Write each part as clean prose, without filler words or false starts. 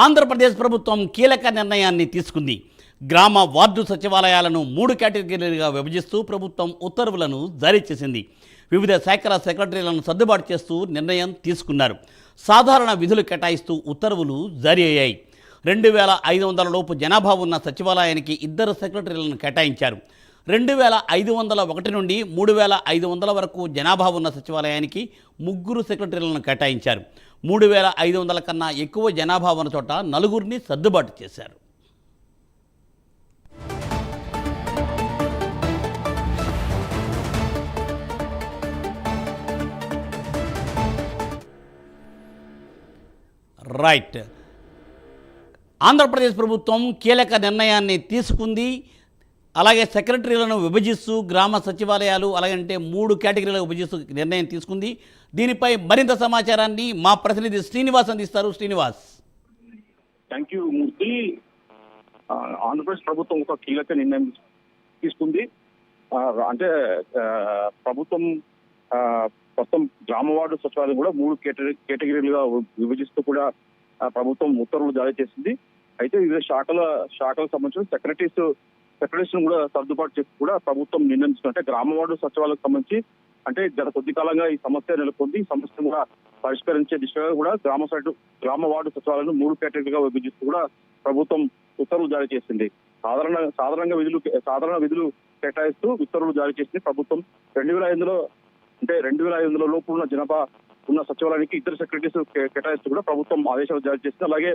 ఆంధ్రప్రదేశ్ ప్రభుత్వం కీలక నిర్ణయాన్ని తీసుకుంది. గ్రామ వార్డు సచివాలయాలను 3 కేటగిరీలుగా విభజిస్తూ ప్రభుత్వం ఉత్తర్వులను జారీ చేసింది. వివిధ శాఖల సెక్రటరీలను సర్దుబాటు చేస్తూ నిర్ణయం తీసుకున్నారు. సాధారణ విధులు కేటాయిస్తూ ఉత్తర్వులు జారీ అయ్యాయి. 2500 లోపు జనాభా ఉన్న సచివాలయానికి 2 సెక్రటరీలను కేటాయించారు. 2501 నుండి 3500 వరకు జనాభా ఉన్న సచివాలయానికి 3 సెక్రటరీలను కేటాయించారు. 3500 కన్నా ఎక్కువ జనాభా ఉన్న చోట 4 సర్దుబాటు చేశారు. రైట్. ఆంధ్రప్రదేశ్ ప్రభుత్వం కీలక నిర్ణయాన్ని తీసుకుంది. అలాగే సెక్రటరీలను విభజిస్తూ గ్రామ సచివాలయాలు అలాగంటే 3 కేటగిరీలకు విభజిస్తూ నిర్ణయం తీసుకుంది. దీనిపై మరింత సమాచారాన్ని మా ప్రతినిధి శ్రీనివాస్ అందిస్తారు. శ్రీనివాస్. థ్యాంక్ యూ మూర్తి. ఆంధ్రప్రదేశ్ ప్రభుత్వం ఒక కీలక నిర్ణయం తీసుకుంది. అంటే ప్రభుత్వం మొత్తం గ్రామ వార్డు సచివాలయం కూడా 3 కేటగిరీలుగా విభజిస్తూ కూడా ప్రభుత్వం ఉత్తర్వులు జారీ చేసింది. అయితే వివిధ శాఖలకు సంబంధించిన సెక్రటరీస్ కూడా సర్దుబాటు చేసి కూడా ప్రభుత్వం నిర్ణయించుకుంది. అంటే గ్రామ వార్డు సచివాలయం సంబంధించి అంటే గత కొద్ది కాలంగా ఈ సమస్య నెలకొంది. ఈ సమస్యను కూడా పరిష్కరించే దిశగా కూడా గ్రామ వార్డు సచివాలయాలను 3 కేటగిరీగా విభజిస్తూ కూడా ప్రభుత్వం ఉత్తర్వులు జారీ చేసింది. సాధారణ విధులు కేటాయిస్తూ ఉత్తర్వులు జారీ చేసింది ప్రభుత్వం. 2500 లోపు ఉన్న జనాభా ఉన్న సచివాలయానికి 2 సెక్రటరీస్ కేటాయిస్తూ కూడా ప్రభుత్వం ఆదేశాలు జారీ చేసింది. అలాగే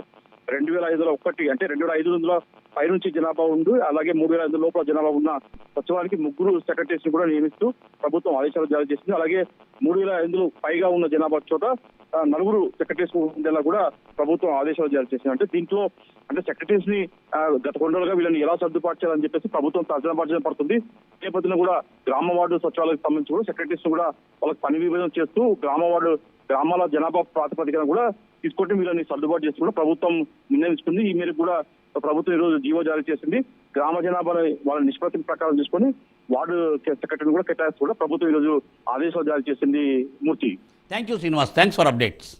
2501 అంటే 2500 పై నుంచి జనాభా ఉంది, అలాగే 3500 లోపల జనాభా ఉన్న సచివాలయానికి 3 సెక్రటరీస్ కూడా నియమిస్తూ ప్రభుత్వం ఆదేశాలు జారీ చేసింది. అలాగే 3500 పైగా ఉన్న జనాభా చోట 4 సెక్రటరీస్ ఉండేలా కూడా ప్రభుత్వం ఆదేశాలు జారీ చేసింది. అంటే దీంట్లో అంటే సెక్రటరీస్ ని గత 2 రోజులుగా వీళ్ళని ఎలా సర్దుబాటు చేయాలని చెప్పేసి ప్రభుత్వం తర్జన పడుతుంది. నేపథ్యంలో కూడా గ్రామ వార్డు సచివాలయానికి సంబంధించి కూడా సెక్రటరీస్ కూడా వాళ్ళకి పని విభజన చేస్తూ గ్రామాల జనాభా ప్రాతిపదికన కూడా తీసుకుంటే వీళ్ళని సర్దుబాటు చేస్తూ కూడా ప్రభుత్వం నిర్ణయించుకుంది. ఈ మేరకు కూడా ప్రభుత్వం ఈరోజు జీవో జారీ చేసింది. గ్రామ జనాభా వాళ్ళ నిష్పత్తి ప్రకారం తీసుకొని వార్డు సెక్రటరీని కూడా కేటాయిస్తూ కూడా ప్రభుత్వం ఈరోజు ఆదేశాలు జారీ చేసింది. Murthy. Thank you Srinivas. Thanks for updates.